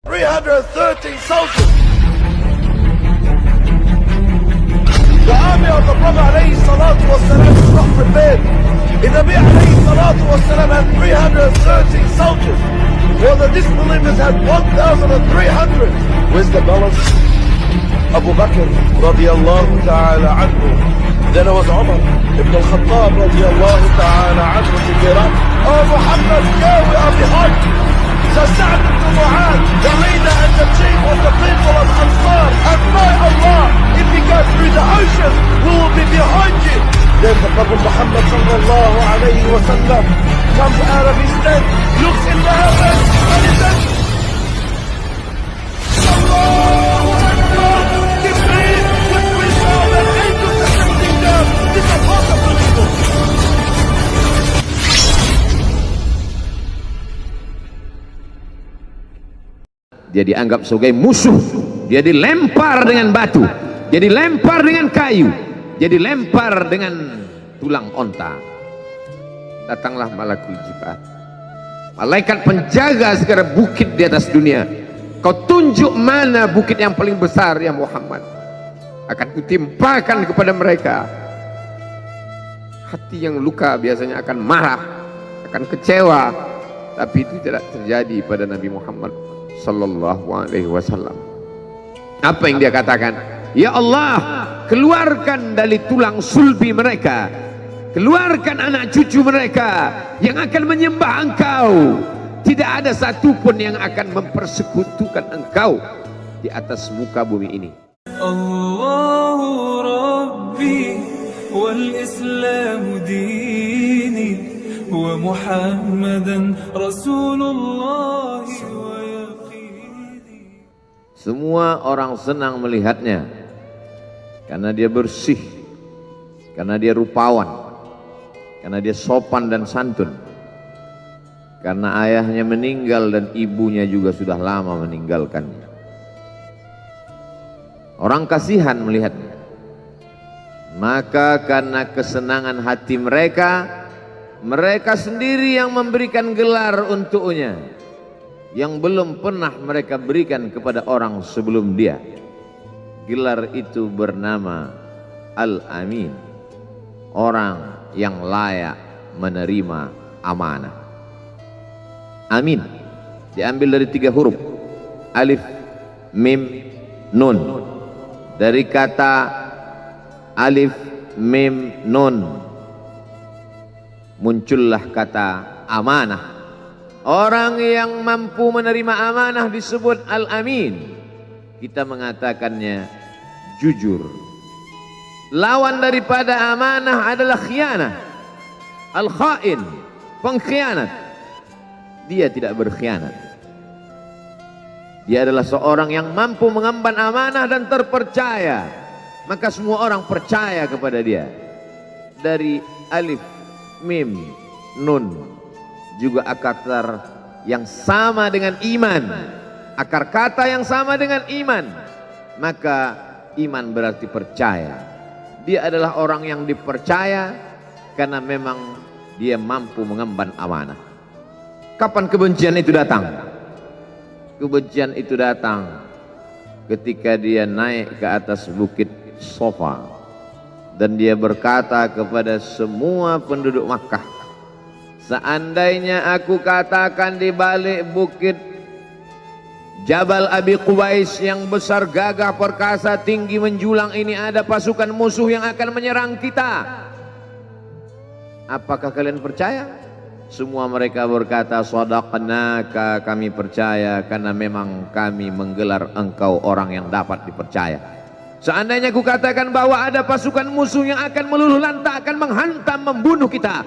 330 soldiers. The army of the Prophet alayhi salatu wasalam is not prepared. The Nabi alayhi salatu wasalam had 330 soldiers, while the disbelievers had 1,300. Where's the balance? Abu Bakr radiyallahu ta'ala anhu. Then it was Umar ibn al-Khattab radiyallahu ta'ala anhu to get up. Oh Muhammad, yeah, we are behind you. So Sa'd ibn Mu'adh, the leader and the chief of the people of Ansar, and by Allah, if you go through the ocean, we will be behind you. Then the Prophet Muhammad sallallahu alayhi wa sallam comes out of his tent, looks in the heavens, and he says, Allahu Akbar, Jibreel, with wisdom and angels ascending down, this is part of believers. Dia dianggap sebagai musuh, dia dilempar dengan batu, dia dilempar dengan kayu, dia dilempar dengan tulang onta. Datanglah malakul jibal, malaikat penjaga segala bukit di atas dunia. Kau tunjuk mana bukit yang paling besar ya Muhammad, akan kutimpakan kepada mereka. Hati yang luka biasanya akan marah, akan kecewa, tapi itu tidak terjadi pada Nabi Muhammad sallallahu alaihi wasallam. Apa yang dia katakan? Ya Allah, keluarkan dari tulang sulbi mereka, keluarkan anak cucu mereka yang akan menyembah Engkau. Tidak ada satupun yang akan mempersekutukan Engkau di atas muka bumi ini. Allahu Rabbi wal Islam dini wa Muhammadan Rasulullah. Semua orang senang melihatnya karena dia bersih, karena dia rupawan, karena dia sopan dan santun, karena ayahnya meninggal dan ibunya juga sudah lama meninggalkannya. Orang kasihan melihatnya, maka karena kesenangan hati mereka, mereka sendiri yang memberikan gelar untuknya yang belum pernah mereka berikan kepada orang sebelum dia. Gelar itu bernama Al-Amin, orang yang layak menerima amanah. Amin diambil dari 3 huruf, alif, mim, nun. Dari kata alif, mim, nun muncullah kata amanah. Orang yang mampu menerima amanah disebut Al-Amin. Kita mengatakannya jujur. Lawan daripada amanah adalah khianah, Al-Khain, pengkhianat. Dia tidak berkhianat. Dia adalah seorang yang mampu mengemban amanah dan terpercaya, maka semua orang percaya kepada dia. Dari alif, mim, nun juga akar yang sama dengan iman, akar kata yang sama dengan iman, maka iman berarti percaya. Dia adalah orang yang dipercaya karena memang dia mampu mengemban amanah. Kapan kebencian itu datang? Kebencian itu datang ketika dia naik ke atas bukit Safa dan dia berkata kepada semua penduduk Makkah, seandainya aku katakan di balik bukit Jabal Abi Qubais yang besar, gagah, perkasa, tinggi, menjulang ini ada pasukan musuh yang akan menyerang kita, apakah kalian percaya? Semua mereka berkata, shadaqnaka, kami percaya karena memang kami menggelar engkau orang yang dapat dipercaya. Seandainya aku katakan bahwa ada pasukan musuh yang akan meluluh lantakkan, menghantam, membunuh kita,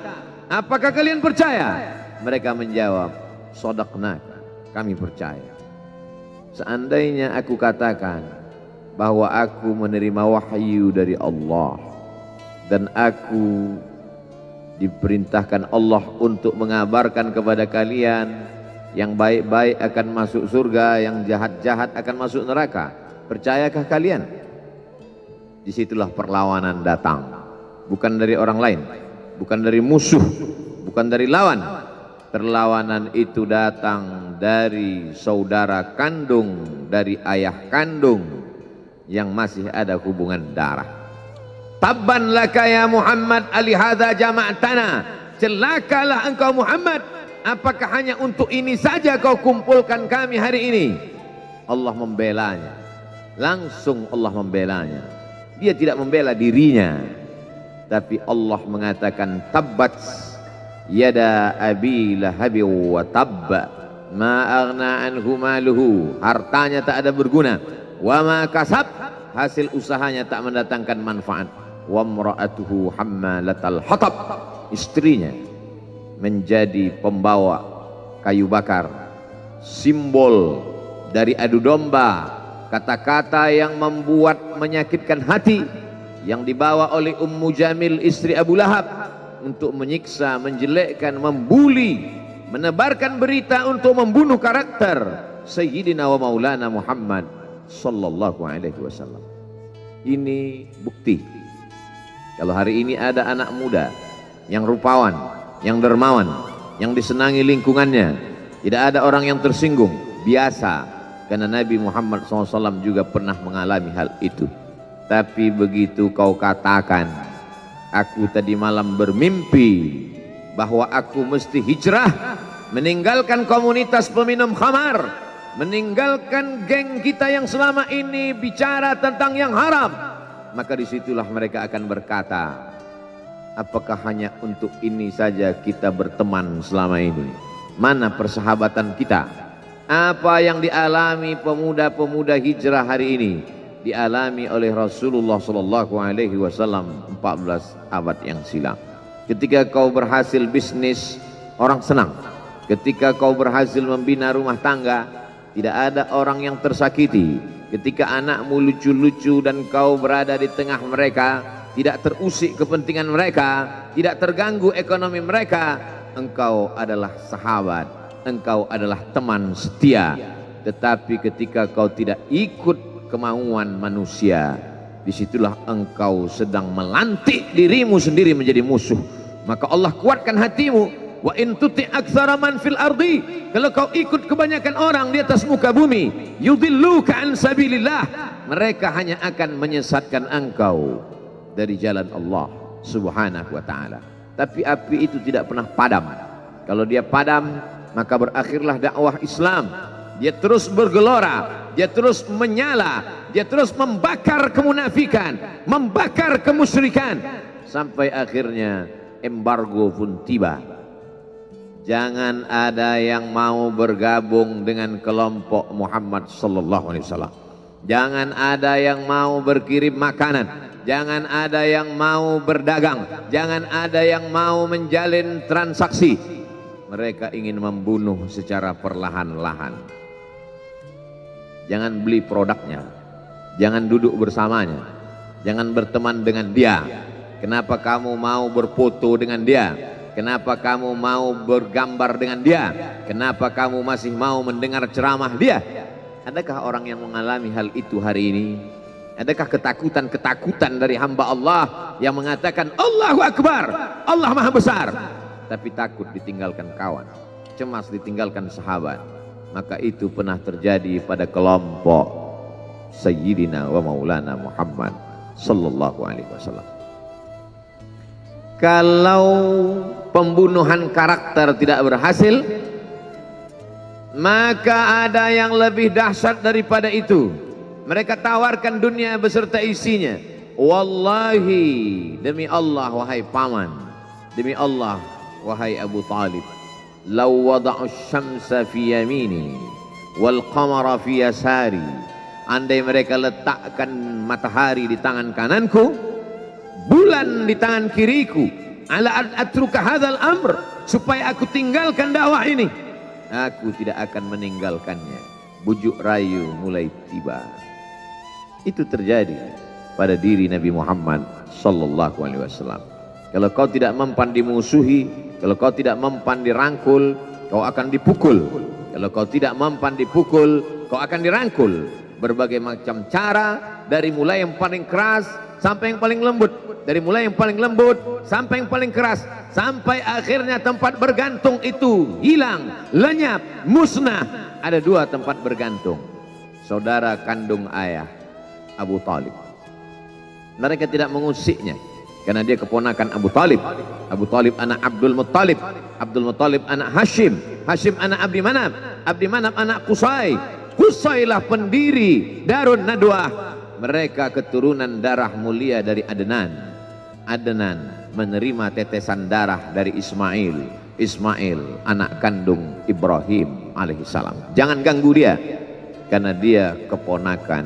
apakah kalian percaya? Mereka menjawab, shadaqnaka, kami percaya. Seandainya aku katakan bahwa aku menerima wahyu dari Allah dan aku diperintahkan Allah untuk mengabarkan kepada kalian yang baik-baik akan masuk surga, yang jahat-jahat akan masuk neraka, percayakah kalian? Disitulah perlawanan datang, bukan dari orang lain, bukan dari musuh, bukan dari lawan. Perlawanan itu datang dari saudara kandung, dari ayah kandung yang masih ada hubungan darah. Tabban laka ya Muhammad alihadza jama'tana. Celakalah engkau Muhammad, apakah hanya untuk ini saja kau kumpulkan kami hari ini? Allah membelanya. Langsung Allah membelanya. Dia tidak membela dirinya, tapi Allah mengatakan tabbat yada abi lahabi wa tabba ma aghna anhu maluhu. Hartanya tak ada berguna. Wa ma kasab, hasil usahanya tak mendatangkan manfaat. Wa imra'atuhu hammalatal hatab, istrinya menjadi pembawa kayu bakar, simbol dari adu domba, kata-kata yang membuat menyakitkan hati yang dibawa oleh Ummu Jamil istri Abu Lahab untuk menyiksa, menjelekkan, membuli, menebarkan berita untuk membunuh karakter Sayyidina wa Maulana Muhammad sallallahu alaihi wasallam. Ini bukti kalau hari ini ada anak muda yang rupawan, yang dermawan, yang disenangi lingkungannya, tidak ada orang yang tersinggung, biasa, karena Nabi Muhammad SAW juga pernah mengalami hal itu. Tapi begitu kau katakan, aku tadi malam bermimpi bahwa aku mesti hijrah, meninggalkan komunitas peminum khamar, meninggalkan geng kita yang selama ini bicara tentang yang haram, maka disitulah mereka akan berkata, apakah hanya untuk ini saja kita berteman selama ini? Mana persahabatan kita? Apa yang dialami pemuda-pemuda hijrah hari ini dialami oleh Rasulullah sallallahu alaihi wasallam 14 abad yang silam. Ketika kau berhasil bisnis, orang senang. Ketika kau berhasil membina rumah tangga, tidak ada orang yang tersakiti. Ketika anakmu lucu-lucu dan kau berada di tengah mereka, tidak terusik kepentingan mereka, tidak terganggu ekonomi mereka, engkau adalah sahabat, engkau adalah teman setia. Tetapi ketika kau tidak ikut kemauan manusia, disitulah engkau sedang melantik dirimu sendiri menjadi musuh. Maka Allah kuatkan hatimu. Wa in tuti' aktsara man fil ardi, kalau kau ikut kebanyakan orang di atas muka bumi, yudilluka an sabilillah, mereka hanya akan menyesatkan engkau dari jalan Allah subhanahu wa ta'ala. Tapi api itu tidak pernah padam. Kalau dia padam, maka berakhirlah dakwah Islam. Dia terus bergelora, dia terus menyala, dia terus membakar kemunafikan, membakar kemusyrikan, sampai akhirnya embargo pun tiba. Jangan ada yang mau bergabung dengan kelompok Muhammad sallallahu alaihi wasallam. Jangan ada yang mau berkirim makanan, jangan ada yang mau berdagang, jangan ada yang mau menjalin transaksi. Mereka ingin membunuh secara perlahan-lahan. Jangan beli produknya, jangan duduk bersamanya, jangan berteman dengan dia. Kenapa kamu mau berfoto dengan dia? Kenapa kamu mau bergambar dengan dia? Kenapa kamu masih mau mendengar ceramah dia? Adakah orang yang mengalami hal itu hari ini? Adakah ketakutan-ketakutan dari hamba Allah yang mengatakan Allahu Akbar, Allah Maha Besar, tapi takut ditinggalkan kawan, cemas ditinggalkan sahabat? Maka itu pernah terjadi pada kelompok Sayyidina wa Maulana Muhammad sallallahu alaihi wasallam. Kalau pembunuhan karakter tidak berhasil, maka ada yang lebih dahsyat daripada itu. Mereka tawarkan dunia beserta isinya. Wallahi, demi Allah wahai paman, demi Allah wahai Abu Talib, law wada'u syamsa fi yamini wal qamara fi yasari, andai mereka letakkan matahari di tangan kananku, bulan di tangan kiriku, ala an atruka hadzal amr, supaya aku tinggalkan dakwah ini, aku tidak akan meninggalkannya. Bujuk rayu mulai tiba. Itu terjadi pada diri Nabi Muhammad sallallahu alaihi wasallam. Kalau kau tidak mempan dimusuhi, kalau kau tidak mempan dirangkul, kau akan dipukul. Kalau kau tidak mempan dipukul, kau akan dirangkul. berbagai macam cara, dari mulai yang paling keras sampai yang paling lembut, dari mulai yang paling lembut sampai yang paling keras, sampai akhirnya tempat bergantung itu hilang, lenyap, musnah. Ada 2 tempat bergantung. Saudara kandung ayah Abu Talib, mereka tidak mengusiknya karena dia keponakan Abu Talib. Abu Talib anak Abdul Muttalib, Abdul Muttalib anak Hashim, Hashim anak Abdi Manaf, Abdi Manaf anak Qusay, Qusaylah pendiri Darun Nadwah. Mereka keturunan darah mulia dari Adnan. Adnan menerima tetesan darah dari Ismail, Ismail anak kandung Ibrahim alaihissalam. Jangan ganggu dia karena dia keponakan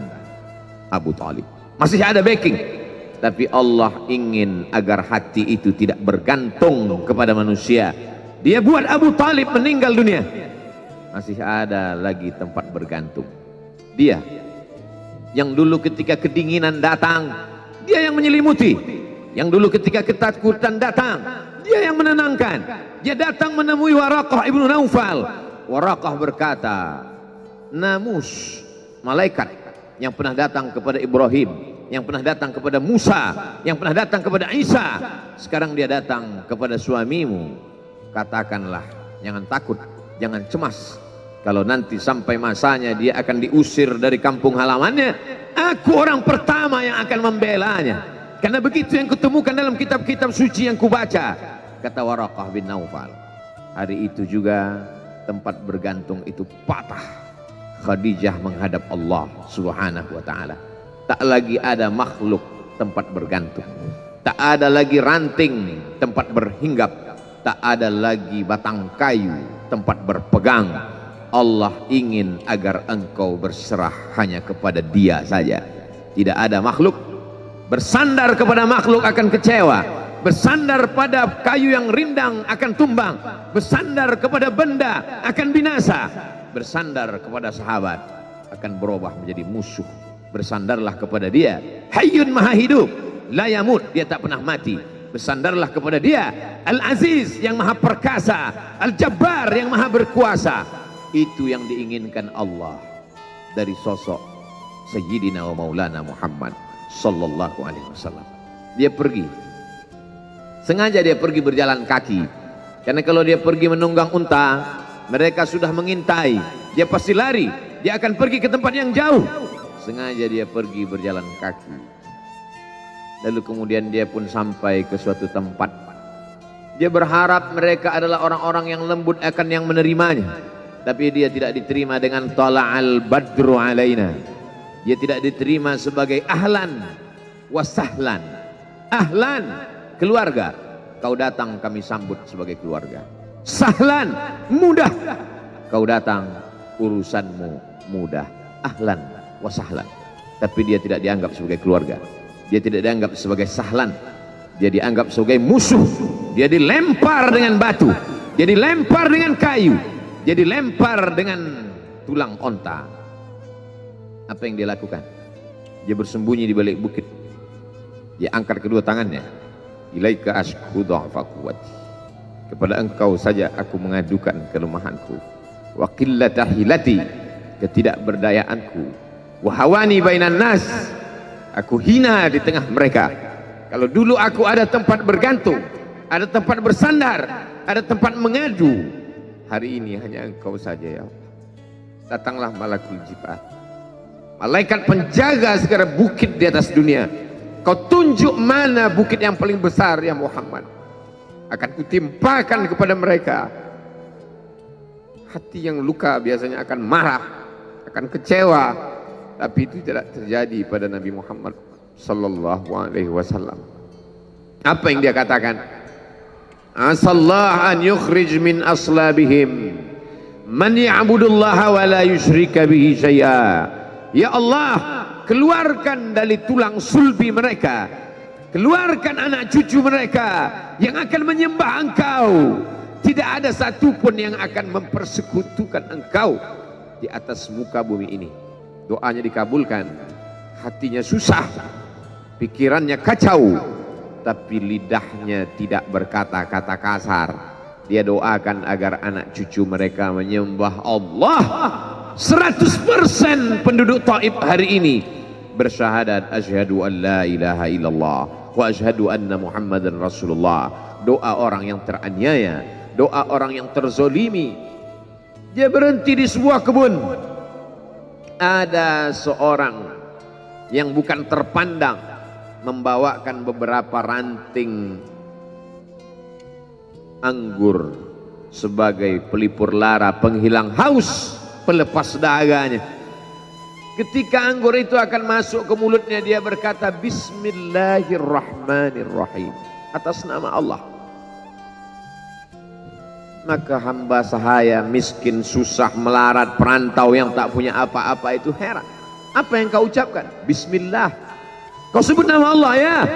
Abu Talib. Masih ada backing. Tapi Allah ingin agar hati itu tidak bergantung kepada manusia. Dia buat Abu Talib meninggal dunia. Masih ada lagi tempat bergantung. Dia yang dulu ketika kedinginan datang, dia yang menyelimuti. Yang dulu ketika ketakutan datang, dia yang menenangkan. Dia datang menemui Waraqah ibnu Naufal. Waraqah berkata, Namus, malaikat yang pernah datang kepada Ibrahim, yang pernah datang kepada Musa, yang pernah datang kepada Isa, sekarang dia datang kepada suamimu. Katakanlah, jangan takut, jangan cemas. Kalau nanti sampai masanya dia akan diusir dari kampung halamannya, aku orang pertama yang akan membelanya. Karena begitu yang kutemukan dalam kitab-kitab suci yang kubaca, kata Waraqah bin Naufal. Hari itu juga tempat bergantung itu patah. Khadijah menghadap Allah subhanahu wa ta'ala. Tak lagi ada makhluk tempat bergantung, tak ada lagi ranting tempat berhinggap, tak ada lagi batang kayu tempat berpegang. Allah ingin agar engkau berserah hanya kepada Dia saja. Tidak ada makhluk. Bersandar kepada makhluk akan kecewa, bersandar pada kayu yang rindang akan tumbang, bersandar kepada benda akan binasa, bersandar kepada sahabat akan berubah menjadi musuh. Bersandarlah kepada Dia, Hayyun Maha Hidup, la yamut, Dia tak pernah mati. Bersandarlah kepada Dia, Al-Aziz yang Maha Perkasa, Al-Jabbar yang Maha Berkuasa. Itu yang diinginkan Allah dari sosok Sayyidina wa Maulana Muhammad sallallahu alaihi wasallam. Dia pergi, sengaja dia pergi berjalan kaki, karena kalau dia pergi menunggang unta, mereka sudah mengintai, dia pasti lari, dia akan pergi ke tempat yang jauh. Sengaja dia pergi berjalan kaki. Lalu kemudian dia pun sampai ke suatu tempat. Dia berharap mereka adalah orang-orang yang lembut akan yang menerimanya. Tapi dia tidak diterima dengan tala'al badru alaina. Dia tidak diterima sebagai ahlan wasahlan. Ahlan, keluarga, kau datang kami sambut sebagai keluarga. Sahlan, mudah, kau datang urusanmu mudah. Ahlan wasahlan. Tapi dia tidak dianggap sebagai keluarga, dia tidak dianggap sebagai sahlan, dia dianggap sebagai musuh. Dia dilempar dengan batu, dia dilempar dengan kayu, dia dilempar dengan tulang onta. Apa yang dia lakukan? Dia bersembunyi di balik bukit. Dia angkat kedua tangannya, ilaika ashku dha'fa quwwati, kepada engkau saja aku mengadukan kelemahanku, wa qillata hilati, ketidakberdayaanku, wa hawani bainan nas, aku hina di tengah mereka. Kalau dulu aku ada tempat bergantung, ada tempat bersandar, ada tempat mengadu, hari ini hanya engkau saja ya Allah. Datanglah malakul jibal, malaikat penjaga segala bukit di atas dunia. Kau tunjuk mana bukit yang paling besar ya Muhammad, akan kutimpakan kepada mereka. Hati yang luka biasanya akan marah, akan kecewa, tapi itu tidak terjadi pada Nabi Muhammad sallallahu alaihi wasallam. Apa yang dia katakan? Asallah an yukhrij min aslabihim man ya'budullaha wa la yusyrika bihi syai'a. Ya Allah, keluarkan dari tulang sulbi mereka, keluarkan anak cucu mereka yang akan menyembah engkau. Tidak ada satupun yang akan mempersekutukan engkau di atas muka bumi ini. Doanya dikabulkan, hatinya susah, pikirannya kacau, tapi lidahnya tidak berkata-kata kasar. Dia doakan agar anak cucu mereka menyembah Allah 100% penduduk Taif hari ini bersyahadat asyhadu an la ilaha illallah wa asyhadu anna Muhammadan Rasulullah. Doa orang yang teraniaya, doa orang yang terzolimi. Dia berhenti di sebuah kebun. Ada seorang yang bukan terpandang membawakan beberapa ranting anggur sebagai pelipur lara, penghilang haus, pelepas dahaganya. Ketika anggur itu akan masuk ke mulutnya, dia berkata Bismillahirrahmanirrahim, atas nama Allah. Maka hamba sahaya miskin, susah, melarat, perantau yang tak punya apa-apa itu heran. Apa yang kau ucapkan? Bismillah. Kau sebut nama Allah ya.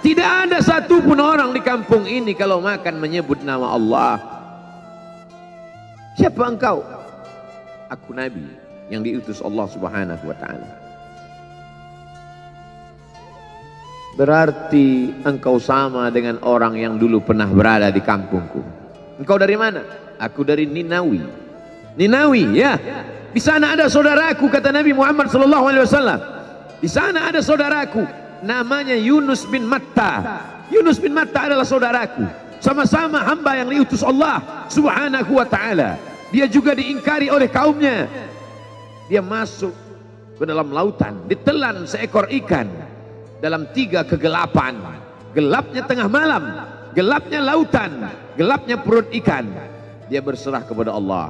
Tidak ada satupun orang di kampung ini kalau makan menyebut nama Allah. Siapa engkau? Aku Nabi yang diutus Allah Subhanahu wa ta'ala. Berarti engkau sama dengan orang yang dulu pernah berada di kampungku. Engkau dari mana? Aku dari Ninawi. Ninawi ya. Di sana ada saudaraku, kata Nabi Muhammad SAW. Di sana ada saudaraku, namanya Yunus bin Matta. Yunus bin Matta adalah saudaraku. Sama-sama hamba yang diutus Allah Subhanahu wa ta'ala. Dia juga diingkari oleh kaumnya. Dia masuk ke dalam lautan, ditelan seekor ikan dalam 3 kegelapan. Gelapnya tengah malam, gelapnya lautan, gelapnya perut ikan. Dia berserah kepada Allah.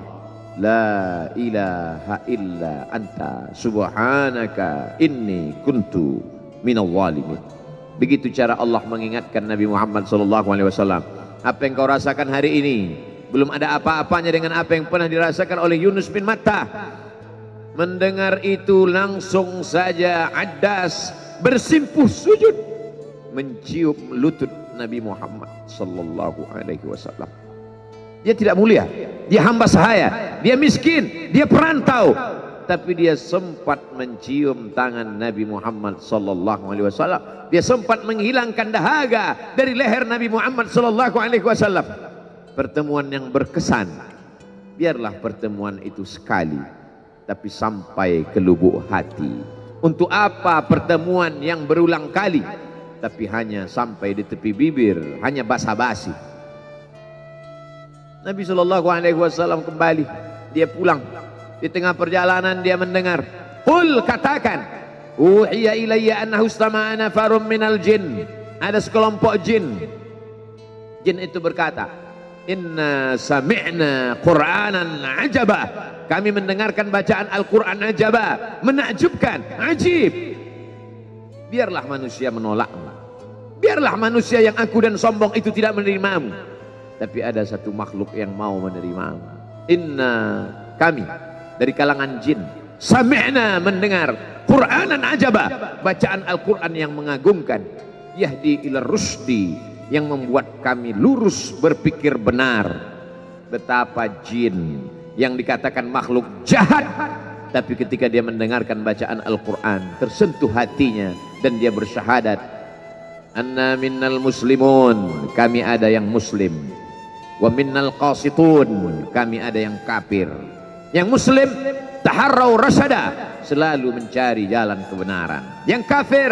La ilaha illa anta subhanaka inni kuntu minal zalimin. Begitu cara Allah mengingatkan Nabi Muhammad SAW. Apa yang kau rasakan hari ini belum ada apa-apanya dengan apa yang pernah dirasakan oleh Yunus bin Matta. Mendengar itu langsung saja Addas bersimpuh sujud mencium lutut Nabi Muhammad SAW. Dia tidak mulia, dia hamba sahaya, dia miskin, dia perantau, tapi dia sempat mencium tangan Nabi Muhammad SAW. Dia sempat menghilangkan dahaga dari leher Nabi Muhammad SAW. Pertemuan yang berkesan. Biarlah pertemuan itu sekali, tapi sampai ke lubuk hati. Untuk apa pertemuan yang berulang kali, tapi hanya sampai di tepi bibir, hanya basa-basi. Nabi SAW kembali, dia pulang. Di tengah perjalanan dia mendengar, qul, katakan, uhiya ilayya annahu istama'a nafarun minal jin. Ada sekelompok jin. Jin itu berkata, inna sami'na qur'anan ajaba. Kami mendengarkan bacaan Al-Quran ajaba, menakjubkan, ajib. Biarlah manusia menolakmu, biarlah manusia yang aku dan sombong itu tidak menerimamu, tapi ada satu makhluk yang mau menerimamu. Inna, kami dari kalangan jin, sami'na, mendengar, Qur'anan ajaba, bacaan Al-Quran yang mengagumkan, yahdi ila rusdi, yang membuat kami lurus berpikir benar. Betapa jin yang dikatakan makhluk jahat, tapi ketika dia mendengarkan bacaan Al-Quran tersentuh hatinya dan dia bersyahadat, anna minnal muslimun, kami ada yang muslim, wa minnal qasitun, kami ada yang kafir. Yang muslim taharrau rasyada, selalu mencari jalan kebenaran. Yang kafir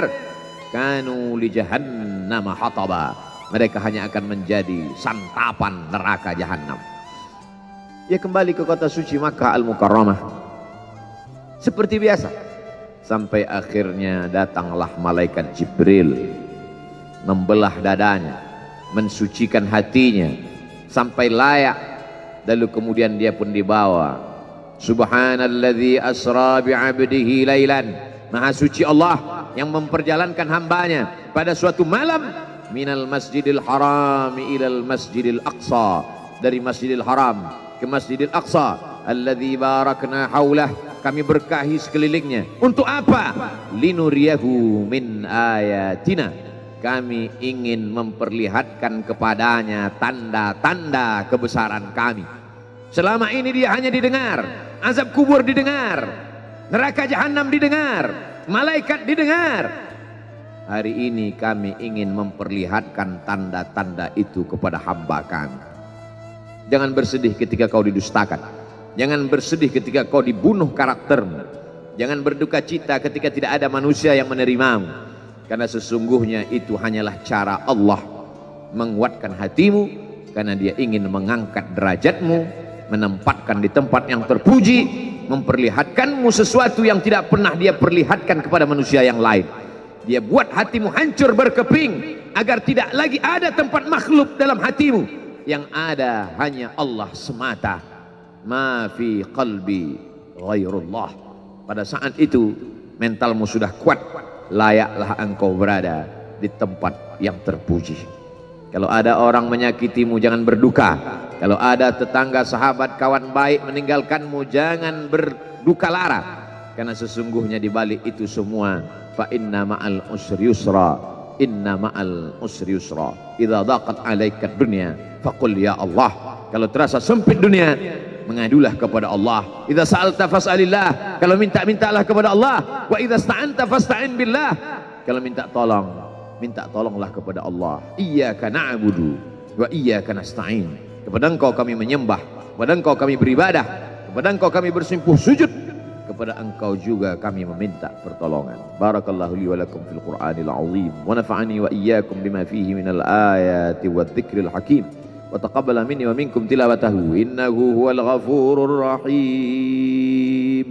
kanu li jahannam hataba, mereka hanya akan menjadi santapan neraka jahanam. Dia kembali ke kota suci Makkah Al-Mukarramah seperti biasa, sampai akhirnya datanglah malaikat Jibril membelah dadanya, mensucikan hatinya sampai layak, lalu kemudian dia pun dibawa. Subhanalladzi asra bi'abdihi lailan, maha suci Allah yang memperjalankan hambanya pada suatu malam, minal masjidil haram ilal masjidil aqsa, dari masjidil haram ke Masjidil Aqsa, alladzi barakna haulah, kami berkahi sekelilingnya. Untuk apa? Linuriyahu min ayatina, kami ingin memperlihatkan kepadanya tanda-tanda kebesaran kami. Selama ini dia hanya didengar, azab kubur didengar, neraka jahanam didengar, malaikat didengar. Hari ini kami ingin memperlihatkan tanda-tanda itu kepada hamba kami. Jangan bersedih ketika kau didustakan. Jangan bersedih ketika kau dibunuh karaktermu. Jangan berduka cita ketika tidak ada manusia yang menerimamu. Karena sesungguhnya itu hanyalah cara Allah menguatkan hatimu, karena dia ingin mengangkat derajatmu, menempatkan di tempat yang terpuji, memperlihatkanmu sesuatu yang tidak pernah dia perlihatkan kepada manusia yang lain. Dia buat hatimu hancur berkeping agar tidak lagi ada tempat makhluk dalam hatimu, yang ada hanya Allah semata. Ma fi qalbi ghairullah. Pada saat itu mentalmu sudah kuat, layaklah engkau berada di tempat yang terpuji. Kalau ada orang menyakitimu, jangan berduka. Kalau ada tetangga, sahabat, kawan baik meninggalkanmu, jangan berduka lara. Karena sesungguhnya di balik itu semua, fa inna ma'al usri yusra, inna ma'al usri yusra. Idza daqat 'alaika dunya faqul ya Allah. Kalau terasa sempit dunia, mengadulah kepada Allah. Idza sa'alta fas'alillah. Kalau minta-mintalah kepada Allah. Wa idza sta'anta fasta'in billah. Kalau minta tolong, minta tolonglah kepada Allah. Iyyaka na'budu wa iyyaka nasta'in. Kepada Engkau kami menyembah, kepada Engkau kami beribadah, kepada Engkau kami bersimpuh sujud, kepada Engkau juga kami meminta pertolongan. Barakallahu li wa lakum fil Qur'anil azim wa nafa'ani wa iyyakum bima fihi minal ayati wadh-dhikril hakim. Wa taqabbala minni wa minkum tilawatahu innahu huwal ghafurur rahim.